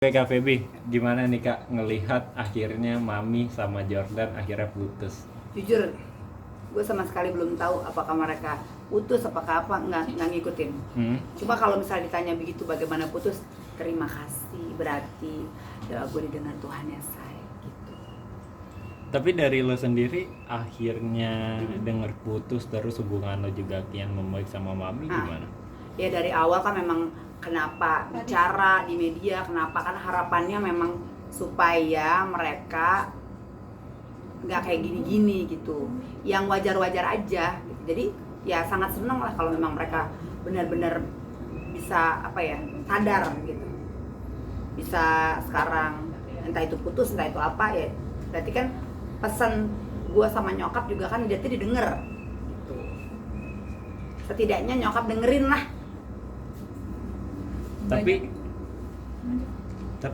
Oke Kak Feby, gimana nih Kak ngelihat akhirnya Mami sama Jordan akhirnya putus? Jujur, gue sama sekali belum tahu apakah mereka putus apakah apa, nggak ngikutin. Cuma kalau misalnya ditanya begitu bagaimana putus, terima kasih, berarti doa gue didengar Tuhan ya say gitu. Tapi dari lo sendiri akhirnya denger putus terus hubungan lo juga kian membaik sama Mami gimana? Ya dari awal kan memang kenapa bicara di media, kenapa kan harapannya memang supaya mereka nggak kayak gini-gini gitu, yang wajar-wajar aja gitu. Jadi ya sangat seneng lah kalau memang mereka benar-benar bisa sadar gitu, bisa sekarang entah itu putus entah itu apa ya, berarti kan pesan gue sama nyokap juga kan jadi didengar gitu. Setidaknya nyokap dengerin lah. Tapi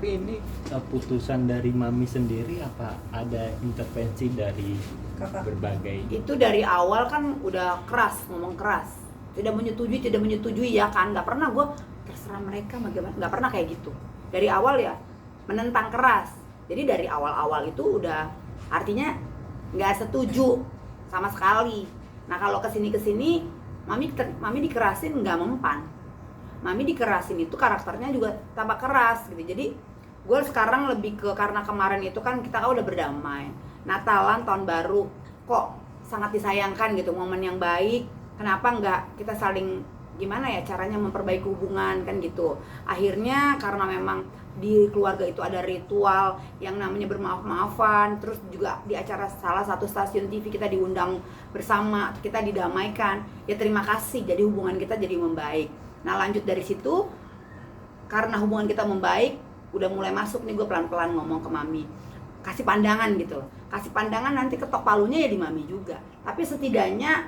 ini keputusan dari Mami sendiri apa ada intervensi dari berbagai? Itu dari awal kan udah keras, ngomong keras, tidak menyetujui ya kan, nggak pernah gue terserah mereka bagaimana, nggak pernah kayak gitu. Dari awal ya menentang keras. Jadi dari awal itu udah artinya nggak setuju sama sekali. Nah kalau kesini mami dikerasin nggak mempan. Mami dikerasin itu karakternya juga tambah keras gitu. Jadi gue sekarang lebih ke, karena kemarin itu kan kita udah berdamai, Natalan, tahun baru, kok sangat disayangkan gitu, momen yang baik. Kenapa nggak kita saling gimana ya caranya memperbaiki hubungan kan gitu. Akhirnya karena memang di keluarga itu ada ritual yang namanya bermaaf-maafan, terus juga di acara salah satu stasiun TV kita diundang bersama, kita didamaikan. Ya terima kasih, jadi hubungan kita jadi membaik. Nah lanjut dari situ, karena hubungan kita membaik, udah mulai masuk nih gue pelan-pelan ngomong ke Mami, kasih pandangan gitu loh. Kasih pandangan, nanti ketok palunya ya di Mami juga. Tapi setidaknya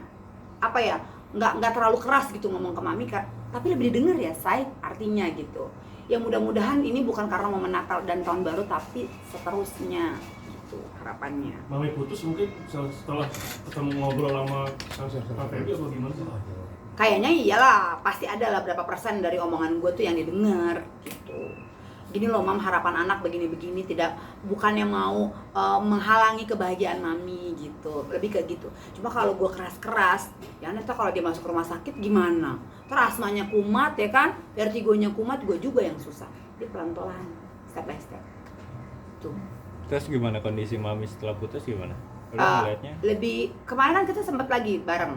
nggak terlalu keras gitu ngomong ke Mami, tapi lebih didengar ya say, artinya gitu. Ya mudah-mudahan ini bukan karena momen Natal dan tahun baru, tapi seterusnya gitu harapannya. Mami putus mungkin setelah ketemu ngobrol sama Kak Feby atau gimana sih? Kayaknya iyalah, pasti ada lah berapa persen dari omongan gue tuh yang didengar gitu. Gini loh mam, harapan anak begini-begini, bukannya mau menghalangi kebahagiaan Mami gitu, lebih kayak gitu. Cuma kalau gue keras-keras, ya nanti kalau dia masuk rumah sakit gimana? Terus asmanya kumat ya kan, vertigonya kumat, gue juga yang susah. Jadi pelan-pelan, step by step tuh. Terus gimana kondisi Mami setelah putus gimana? Lo ngeliatnya? Lebih kemarin kan kita sempat lagi bareng.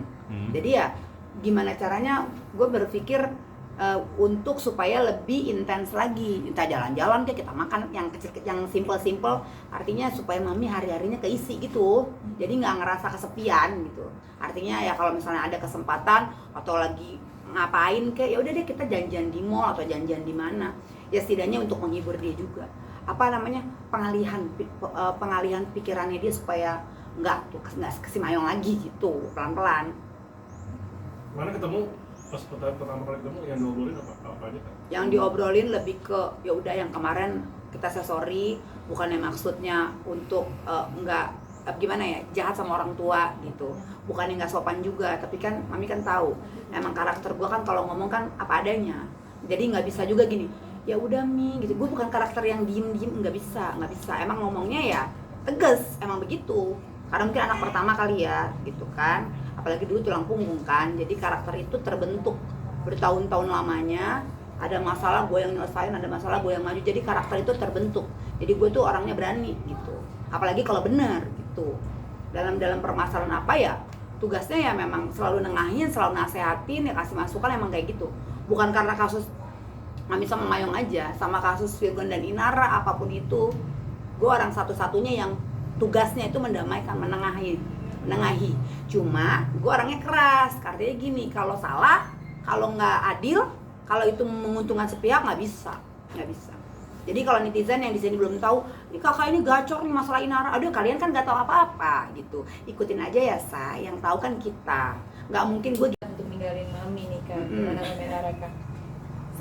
Jadi ya gimana caranya gue berpikir untuk supaya lebih intens lagi, entah jalan-jalan kayak kita makan yang kecil, yang simple, artinya supaya Mami hari-harinya keisi gitu, jadi nggak ngerasa kesepian gitu. Artinya ya kalau misalnya ada kesempatan atau lagi ngapain kayak ya udah deh kita janjian di mall atau janjian di mana, ya setidaknya untuk menghibur dia juga, pengalihan pikirannya dia supaya nggak kesimayong lagi gitu, pelan-pelan. Mana ketemu pas pertama kali ketemu yang diobrolin apa aja kan? Yang diobrolin lebih ke ya udah yang kemarin kita sorry, bukannya maksudnya untuk gimana ya, jahat sama orang tua gitu, bukannya nggak sopan juga, tapi kan Mami kan tahu emang karakter gue kan kalau ngomong kan apa adanya, jadi nggak bisa juga gini ya udah Mi gitu. Gue bukan karakter yang diem nggak bisa, emang ngomongnya ya tegas, emang begitu karena mungkin anak pertama kali ya gitu kan, apalagi dulu tulang punggung kan, jadi karakter itu terbentuk bertahun-tahun lamanya. Ada masalah gue yang nyelesain, ada masalah gue yang maju, jadi karakter itu terbentuk. Jadi gue tuh orangnya berani gitu, apalagi kalau benar gitu. Dalam permasalahan apa ya, tugasnya ya memang selalu nengahin, selalu nasehatin, ya kasih masukan, emang kayak gitu. Bukan karena kasus Mami sama Mayong aja, sama kasus Virgon dan Inara, apapun itu, gue orang satu-satunya yang tugasnya itu mendamaikan, menengahi. Cuma gue orangnya keras, artinya gini, kalau salah, kalau nggak adil, kalau itu menguntungkan sepihak nggak bisa. Jadi kalau netizen yang di sini belum tahu, ini kakak ini gacor nih masalah Inara, aduh kalian kan nggak tahu apa-apa gitu, ikutin aja ya say, yang tahu kan kita. Nggak mungkin gue untuk ninggalin Mami nih kan, gimana Mami Kak?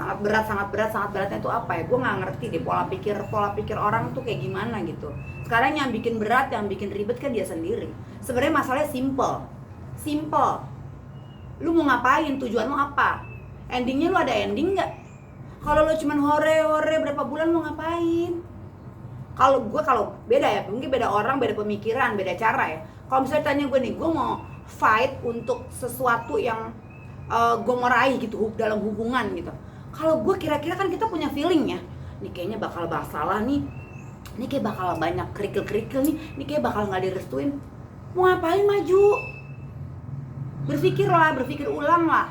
sangat beratnya itu apa ya, gue nggak ngerti deh pola pikir orang tuh kayak gimana gitu. Sekarang yang bikin berat, yang bikin ribet kan dia sendiri. Sebenarnya masalahnya simple. Lu mau ngapain, tujuan lu apa, endingnya lu ada ending nggak? Kalau lo cuman hore berapa bulan mau ngapain? Kalau beda ya, mungkin beda orang, beda pemikiran, beda cara ya. Kalau misalnya tanya gue nih, gue mau fight untuk sesuatu yang gue mau raih gitu dalam hubungan gitu. Kalau gue kira-kira kan kita punya feeling ya, nih kayaknya bakal masalah nih kayak bakal banyak kerikil nih kayak bakal nggak direstuin. Mau ngapain maju? Berpikir ulang lah.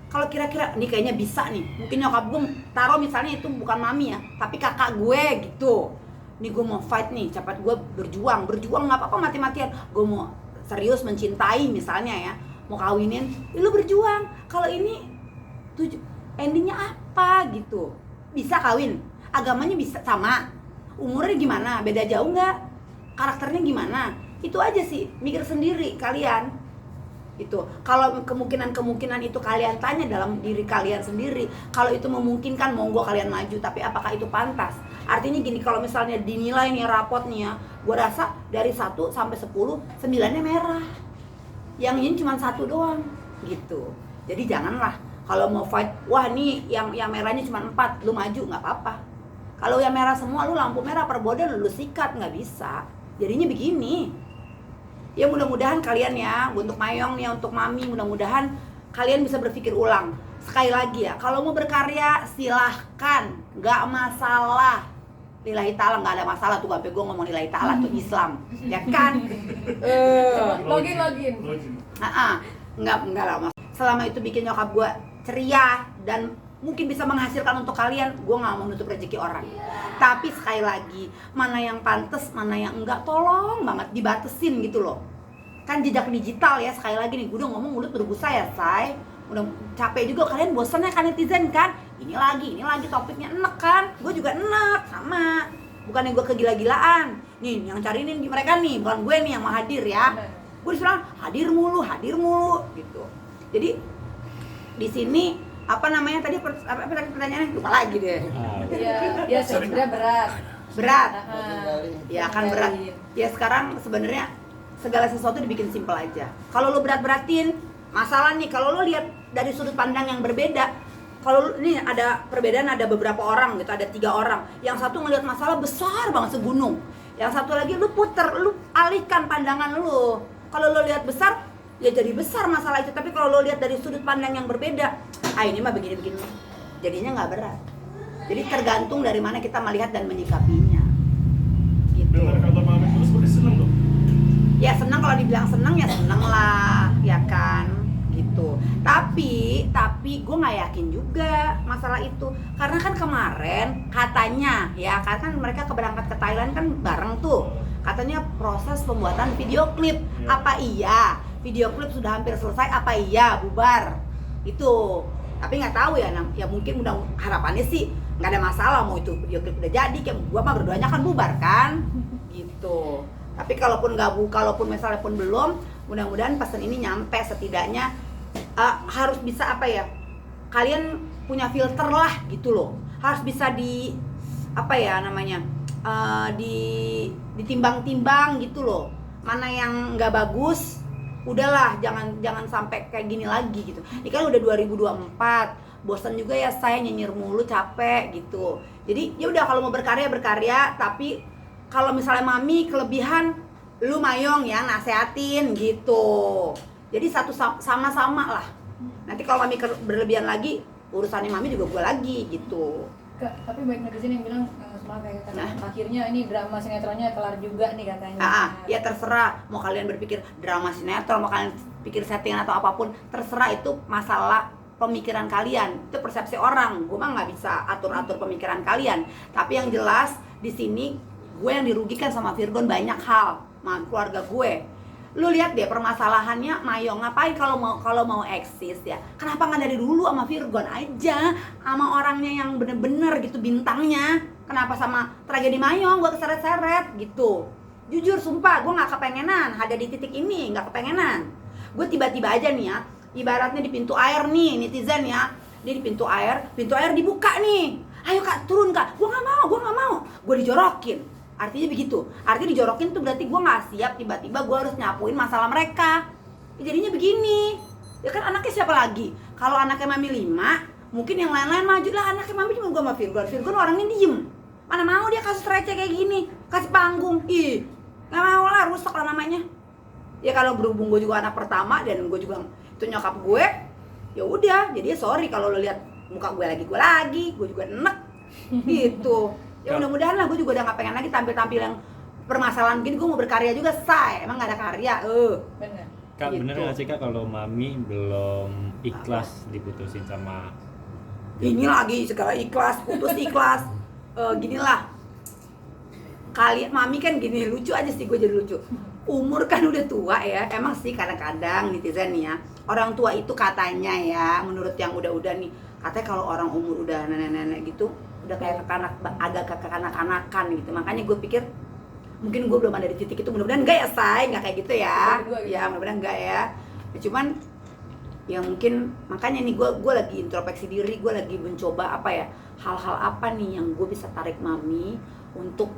Kalau kira-kira nih kayaknya bisa nih, mungkin nyokap gue taruh misalnya itu bukan mami ya, tapi kakak gue gitu. Nih gue mau fight nih, cepat gue berjuang nggak apa-apa mati-matian. Gue mau serius mencintai misalnya ya, mau kawinin, lu berjuang. Kalau ini endingnya apa gitu? Bisa kawin, agamanya bisa sama, umurnya gimana, beda jauh nggak, karakternya gimana, itu aja sih, mikir sendiri kalian. Itu kalau kemungkinan itu kalian tanya dalam diri kalian sendiri. Kalau itu memungkinkan, monggo kalian maju. Tapi apakah itu pantas? Artinya gini, kalau misalnya dinilai nih rapot nih ya, gue rasa dari 1 sampai 10, 9-nya merah. Yang ini cuma 1 doang gitu. Jadi janganlah kalau mau fight, wah nih yang merahnya cuma 4, lu maju nggak apa-apa. Kalau yang merah semua, lu lampu merah perbodan, lu sikat, nggak bisa. Jadinya begini. Ya mudah-mudahan kalian ya, untuk Mayong nih, untuk Mami, mudah-mudahan kalian bisa berpikir ulang. Sekali lagi ya, kalau mau berkarya silahkan, nggak masalah. Lillahi ta'ala, nggak ada masalah tuh, sampai gue ngomong lillahi ta'ala tuh Islam, ya kan? Login. Nggak lah mas. Selama itu bikin nyokap gue ceria dan mungkin bisa menghasilkan untuk kalian, gue nggak mau nutup rezeki orang. Tapi sekali lagi, mana yang pantas, mana yang enggak, tolong banget dibatesin gitu loh. Kan jejak digital ya, sekali lagi nih, gue udah ngomong mulut berbusa ya say. Udah capek juga, kalian bosan ya kan netizen kan? Ini lagi topiknya enek kan? Gue juga enek, sama. Bukannya gue kegila-gilaan. Nih, yang cari ini mereka nih, bukan gue nih yang mau hadir ya. Gue disuruh hadir mulu gitu. Jadi di sini apa namanya tadi pertanyaannya lupa lagi deh. Iya, sebenarnya Berat. Ya kan Tinggalin. berat. Ya sekarang sebenarnya segala sesuatu dibikin simpel aja. Kalau lo berat-beratin masalah nih, kalau lo lihat dari sudut pandang yang berbeda, kalau ini ada perbedaan, ada beberapa orang gitu, ada 3 orang. Yang satu ngelihat masalah besar banget segunung. Yang satu lagi lu alihkan pandangan lu. Kalau lo lihat besar, ya jadi besar masalah itu. Tapi kalau lo lihat dari sudut pandang yang berbeda, ini mah begini-begini, jadinya nggak berat. Jadi tergantung dari mana kita melihat dan menyikapinya. Gitu. Dengar kata mami itu seperti seneng dong. Ya senang, kalau dibilang senang ya senang lah, ya kan, gitu. Tapi gue nggak yakin juga masalah itu, karena kan kemarin katanya ya, kan mereka keberangkat ke Thailand kan bareng tuh, katanya proses pembuatan video klip. Apa iya video klip sudah hampir selesai? Apa iya bubar? Itu, tapi nggak tahu ya. Ya mungkin mudah, harapannya sih nggak ada masalah, mau itu video klip udah jadi, kayak gua mah berdoanya kan bubar kan, gitu. Tapi kalaupun misalnya pun belum, mudah-mudahan pesan ini nyampe setidaknya. Harus bisa apa ya, kalian punya filter lah gitu loh, harus bisa di apa ya namanya, ditimbang-timbang gitu loh, mana yang nggak bagus, udahlah jangan sampai kayak gini lagi gitu. Ini kan udah 2024, bosan juga ya saya nyinyir mulu, capek gitu. Jadi ya udah, kalau mau berkarya, tapi kalau misalnya Mami kelebihan, lu Mayong ya nasehatin gitu. Jadi satu sama-sama lah. Nanti kalau Mami berlebihan lagi, urusannya Mami juga gue lagi gitu. Kak, tapi banyak netizen yang bilang maaf ya kak, akhirnya ini drama sinetronnya kelar juga nih katanya. Ya terserah, mau kalian berpikir drama sinetron, mau kalian pikir settingan atau apapun, terserah, itu masalah pemikiran kalian, itu persepsi orang. Gue mah nggak bisa atur-atur pemikiran kalian. Tapi yang jelas di sini gue yang dirugikan sama Virgon banyak hal, sama keluarga gue. Lu lihat deh permasalahannya Mayong, ngapain kalau mau eksis ya? Kenapa nggak dari dulu sama Virgon aja, sama orangnya yang bener-bener gitu bintangnya? Kenapa sama tragedi Mayong gue keseret-seret gitu? Jujur sumpah, gue nggak kepengenan ada di titik ini, nggak kepengenan. Gue tiba-tiba aja nih ya, ibaratnya di pintu air nih netizen ya, dia di pintu air dibuka nih, ayo kak turun kak, gue nggak mau, gue dijorokin. Artinya begitu, artinya dijorokin tuh berarti gue nggak siap, tiba-tiba gue harus nyapuin masalah mereka. Jadinya begini, ya kan anaknya siapa lagi? Kalau anaknya Mami 5, Mungkin yang lain-lain maju lah, anaknya mami cuma gue sama Virgon orangnya diem. Mana mau dia kasus receh kayak gini, kasih panggung, ih nggak mau lah, rusak lah namanya. Ya kalau berhubung gue juga anak pertama dan gue juga itu nyokap gue, ya udah, jadi sorry kalau lo lihat muka gue lagi, gue juga enek gitu. Ya mudah-mudahan lah, gue juga udah nggak pengen lagi tampil yang permasalahan gini. Gue mau berkarya juga, say, emang nggak ada karya, Bener. Kak, Gitu. bener nggak sih Kak kalau mami belum ikhlas diputusin sama ini lagi segala ikhlas, putus ikhlas, ginilah. Kalian mami kan gini, lucu aja sih, gue jadi lucu. Umur kan udah tua ya, emang sih kadang-kadang netizen nih ya, orang tua itu katanya ya, menurut yang udah-udah nih, katanya kalau orang umur udah nenek-nenek gitu, udah kayak agak kekanak-kanakan gitu. Makanya gue pikir mungkin gue belum ada di titik itu, mudah-mudahan enggak ya, say, nggak kayak gitu ya. Berdua gitu. Ya mudah-mudahan enggak ya. Ya, cuman ya mungkin makanya nih gue lagi introspeksi diri, gue lagi mencoba apa ya, hal-hal apa nih yang gue bisa tarik mami untuk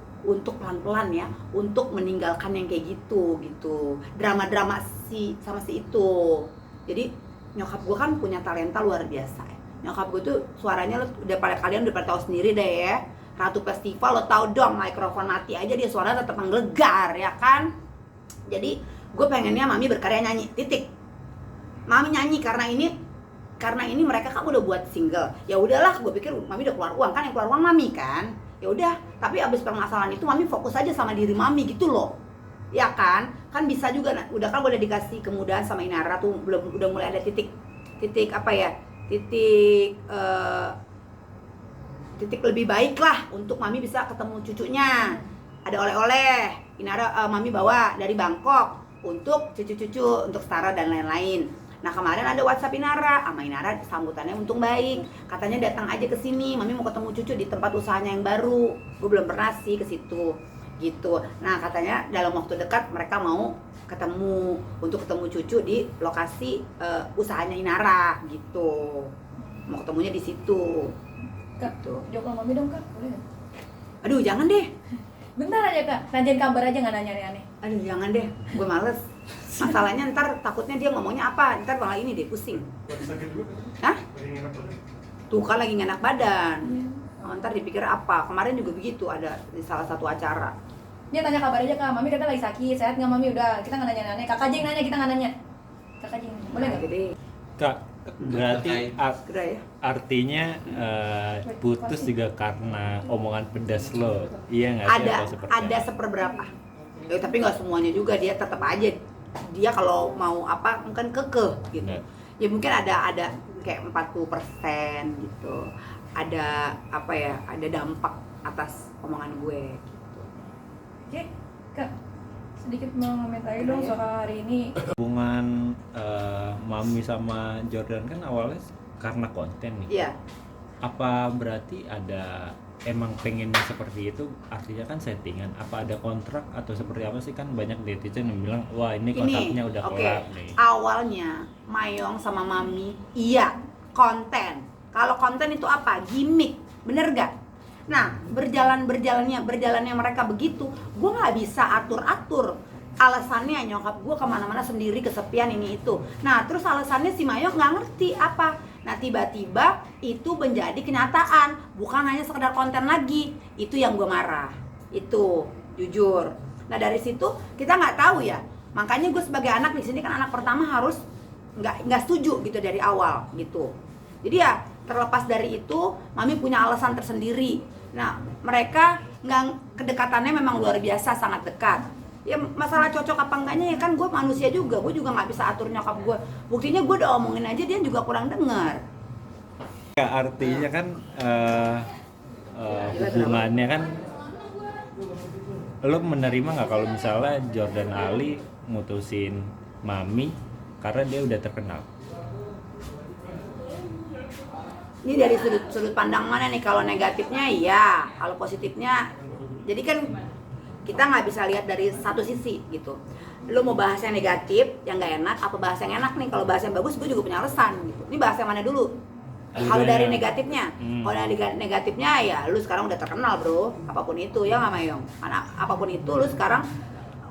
pelan-pelan ya, untuk meninggalkan yang kayak gitu drama-drama sama si itu. Jadi nyokap gue kan punya talenta luar biasa ya. Nyokap gue tuh suaranya udah kalian udah pada tahu sendiri deh ya, Ratu Festival, lo tau dong, mikrofon mati aja dia suaranya tetap menggelegar ya kan. Jadi gue pengennya mami berkarya nyanyi, titik. Mami nyanyi karena ini mereka kan udah buat single. Ya udahlah, gue pikir mami udah keluar uang kan, yang keluar uang mami kan. Ya udah, tapi abis permasalahan itu mami fokus aja sama diri mami gitu loh. Ya kan? Kan bisa juga, udah kan udah dikasih kemudahan sama Inara tuh, udah mulai ada titik apa ya? Titik lebih baik lah untuk mami bisa ketemu cucunya. Ada oleh-oleh, Inara mami bawa dari Bangkok untuk cucu-cucu, untuk Setara dan lain-lain. Nah kemarin ada WhatsApp Inara, sama Inara sambutannya untung baik. Katanya datang aja ke sini, mami mau ketemu cucu di tempat usahanya yang baru. Gue belum pernah sih ke situ, gitu. Nah katanya dalam waktu dekat mereka mau ketemu cucu di lokasi usahanya Inara, gitu. Mau ketemunya di situ. Kak, Gitu. jawab sama mami dong Kak, boleh nggak? Aduh jangan deh. Bentar aja Kak, nanyain kabar aja nggak nanya aneh-aneh. Aduh jangan deh, gue males. Masalahnya ntar takutnya dia ngomongnya apa, ntar malah ini deh pusing. Lagi sakit juga kan? Hah? Lagi ngenak banget. Tuh kan lagi nggak enak badan. Ntar dipikir apa, kemarin juga begitu ada di salah satu acara. Dia tanya kabar aja Kak, mami kata lagi sakit, sehat nggak mami? Udah, kita nggak nanya aneh. Kakak aja yang nanya, kita nggak nanya. Kakak aja yang nanya, boleh Nah, nggak? jadi Kak? Berarti kira ya. artinya putus juga karena omongan pedas lo, iya nggak sih? Atau seperti Ada apa? seperberapa. Ya, tapi nggak semuanya juga, dia tetap aja dia kalau mau apa mungkin kekeh gitu. Benar. Ya mungkin ada kayak 40% gitu. Ada apa ya? Ada dampak atas omongan gue gitu. Oke, Kak, sedikit mengomentari dong soal hari ini. Hubungan mami sama Jordan kan awalnya karena konten nih. Iya. Apa berarti ada emang pengennya seperti itu, artinya kan settingan? Apa ada kontrak atau seperti apa sih? Kan banyak netizen yang bilang wah ini kontraknya udah oke. kelar nih. Awalnya Mayong sama Mami iya konten. Kalau konten itu apa? Gimmick, bener gak? Nah berjalannya mereka begitu, gue nggak bisa atur. Alasannya nyokap gue kemana-mana sendiri, kesepian ini itu. Nah terus alasannya si Mayong nggak ngerti apa. Nah tiba-tiba itu menjadi kenyataan, bukan hanya sekedar konten lagi. Itu yang gue marah, itu jujur. Nah dari situ kita nggak tahu ya. Makanya gue sebagai anak di sini kan anak pertama harus nggak setuju gitu dari awal gitu. Jadi ya terlepas dari itu, Mami punya alasan tersendiri. Nah mereka nggak, kedekatannya memang luar biasa, sangat dekat. Ya masalah cocok apa enggaknya ya kan gue manusia juga, gue juga nggak bisa atur nyokap gue. Buktinya gue udah omongin aja dia juga kurang dengar. Ya, artinya kan hubungannya kan, lo menerima nggak kalau misalnya Jordan Ali mutusin Mami karena dia udah terkenal? Ini dari sudut pandang mana nih? Kalau negatifnya iya, kalau positifnya, jadi kan kita nggak bisa lihat dari satu sisi gitu. Lo mau bahas yang negatif, yang nggak enak, apa bahas yang enak nih? Kalau bahas yang bagus, gue juga punya alasan gitu. Ini bahas yang mana dulu? Kalau dari negatifnya, kalau dari negatifnya ya, lu sekarang udah terkenal bro, apapun itu ya nggak Mayong. Karena apapun itu, lu sekarang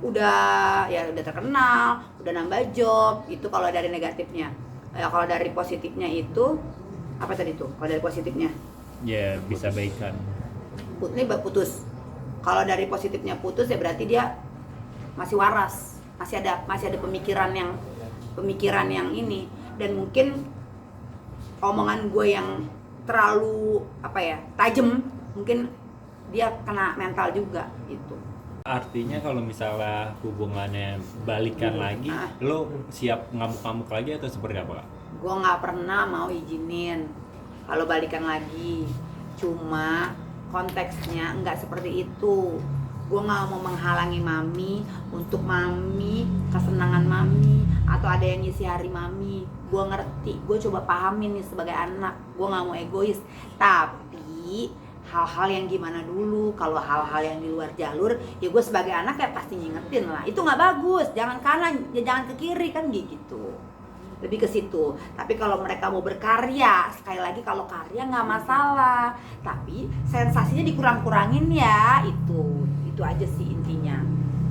udah terkenal, udah nambah job. Itu kalau dari negatifnya. Ya kalau dari positifnya itu, Apa tadi tuh kalau dari positifnya? Ya bisa baikan. Ini putus. Kalau dari positifnya putus ya berarti dia masih waras, masih ada pemikiran yang ini. Dan mungkin omongan gue yang terlalu tajam, mungkin dia kena mental juga gitu. Artinya kalau misalnya hubungannya balikan lagi, lo siap ngamuk-ngamuk lagi atau seperti apa, Kak? Gue nggak pernah mau izinin kalau balikan lagi, cuma konteksnya nggak seperti itu. Gue nggak mau menghalangi mami untuk mami kesenangan mami atau ada yang ngisi hari mami. Gue ngerti, gue coba pahamin nih sebagai anak. Gue nggak mau egois, tapi hal-hal yang gimana dulu. Kalau hal-hal yang di luar jalur, ya gue sebagai anak ya pasti ngingetin lah. Itu nggak bagus, jangan kanan, ya jangan ke kiri kan gitu. Lebih ke situ. Tapi kalau mereka mau berkarya, sekali lagi kalau karya nggak masalah, tapi sensasinya dikurang-kurangin ya, itu aja sih intinya.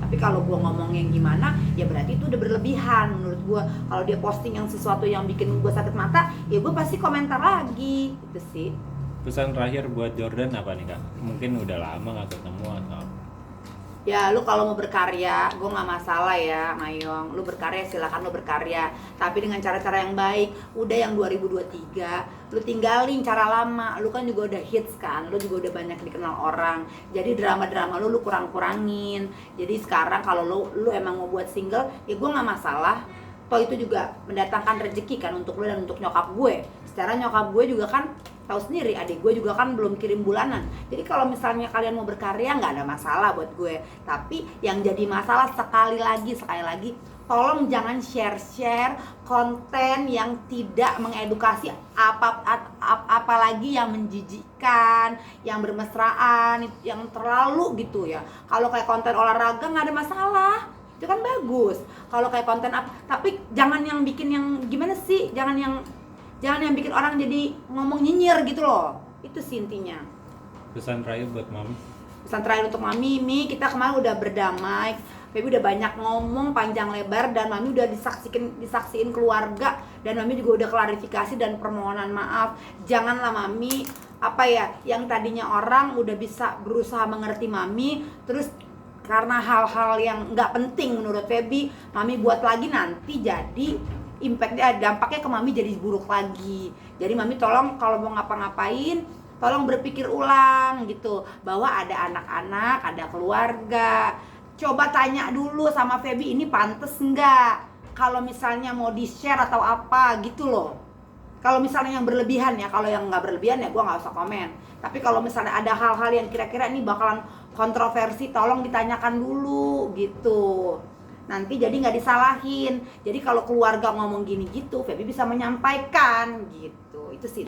Tapi kalau gue ngomong yang gimana, ya berarti itu udah berlebihan menurut gue. Kalau dia posting yang sesuatu yang bikin gue sakit mata, ya gue pasti komentar lagi, itu sih. Pesan terakhir buat Jordan apa nih, Kak? Mungkin udah lama nggak ketemu atau apa? Ya lu kalau mau berkarya, gue nggak masalah ya Mayong. Lu berkarya silakan lu berkarya, tapi dengan cara-cara yang baik. Udah yang 2023, lu tinggalin cara lama. Lu kan juga udah hits kan, lu juga udah banyak dikenal orang. Jadi drama-drama lu kurang-kurangin. Jadi sekarang kalau lu emang mau buat single, ya gue nggak masalah. Toh itu juga mendatangkan rezeki kan untuk lu dan untuk nyokap gue. Secara nyokap gue juga kan tahu sendiri, adik gue juga kan belum kirim bulanan. Jadi kalau misalnya kalian mau berkarya nggak ada masalah buat gue. Tapi yang jadi masalah sekali lagi tolong jangan share konten yang tidak mengedukasi, apalagi yang menjijikkan, yang bermesraan, yang terlalu gitu ya. Kalau kayak konten olahraga nggak ada masalah, itu kan bagus. Kalau kayak konten tapi jangan yang bikin yang gimana sih, jangan yang bikin orang jadi ngomong nyinyir gitu loh. Itu sih intinya. Pesan terakhir buat Mami? Pesan terakhir untuk Mami, kita kemarin udah berdamai. Baby udah banyak ngomong panjang lebar dan Mami udah disaksiin keluarga, dan Mami juga udah klarifikasi dan permohonan maaf. Janganlah Mami yang tadinya orang udah bisa berusaha mengerti Mami, terus karena hal-hal yang nggak penting menurut Feby, Mami buat lagi, nanti jadi dampaknya ke Mami jadi buruk lagi. Jadi Mami tolong kalau mau ngapa-ngapain, tolong berpikir ulang gitu, bahwa ada anak-anak, ada keluarga. Coba tanya dulu sama Feby, ini pantes nggak kalau misalnya mau di-share atau apa gitu loh. Kalau misalnya yang berlebihan ya, kalau yang nggak berlebihan ya gue nggak usah komen. Tapi kalau misalnya ada hal-hal yang kira-kira ini bakalan kontroversi, tolong ditanyakan dulu gitu. Nanti jadi nggak disalahin. Jadi kalau keluarga ngomong gini gitu, Feby bisa menyampaikan gitu. Itu sih.